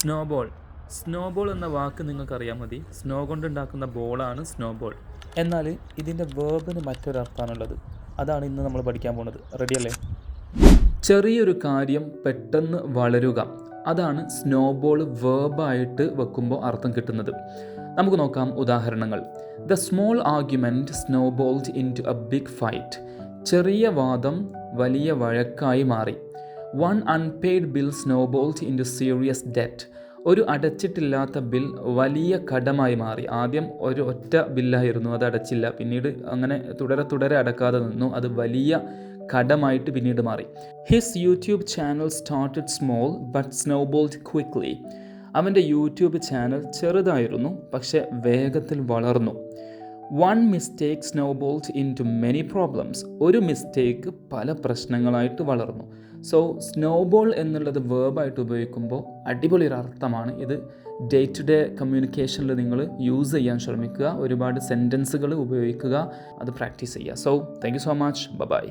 Snowball. Snowball എന്ന വാക്ക് നിങ്ങൾക്കറിയാൻ മതി. Snow കൊണ്ടുണ്ടാക്കുന്ന ബോളാണ് സ്നോബോൾ. എന്നാൽ ഇതിൻ്റെ വേർബിന് മറ്റൊരർത്ഥമാണുള്ളത്. അതാണ് ഇന്ന് നമ്മൾ പഠിക്കാൻ പോകുന്നത്. റെഡിയല്ലേ? ചെറിയൊരു കാര്യം പെട്ടെന്ന് വളരുക, അതാണ് സ്നോബോൾ വേർബായിട്ട് വെക്കുമ്പോൾ അർത്ഥം കിട്ടുന്നത്. നമുക്ക് നോക്കാം ഉദാഹരണങ്ങൾ. The small argument snowballed in to a big fight. ചെറിയ വാദം വലിയ വഴക്കായി മാറി. One unpaid bill snowballed in to serious debt. ഒരു അടച്ചിട്ടില്ലാത്ത ബിൽ വലിയ കടമായി മാറി. ആദ്യം ഒരു ഒറ്റ ബില്ലായിരുന്നു, അത് അടച്ചില്ല. പിന്നീട് അങ്ങനെ തുടരെ അടക്കാതെ നിന്നു. അത് വലിയ കടമായിട്ട് പിന്നീട് മാറി. His YouTube channel started small but snowballed quickly. അവൻ്റെ യൂട്യൂബ് ചാനൽ ചെറുതായിരുന്നു, പക്ഷെ വേഗത്തിൽ വളർന്നു. One mistake snowballed in many മെനി പ്രോബ്ലംസ്. ഒരു മിസ്റ്റേക്ക് പല പ്രശ്നങ്ങളായിട്ട് വളർന്നു. സോ സ്നോബോൾ എന്നുള്ളത് വേർബായിട്ട് ഉപയോഗിക്കുമ്പോൾ അടിപൊളി ഒരു അർത്ഥമാണ് ഇത്. ഡേ ടു ഡേ കമ്മ്യൂണിക്കേഷനിൽ നിങ്ങൾ യൂസ് ചെയ്യാൻ ശ്രമിക്കുക. ഒരുപാട് സെൻറ്റൻസുകൾ ഉപയോഗിക്കുക, അത് പ്രാക്ടീസ് ചെയ്യുക. So thank you so much. By.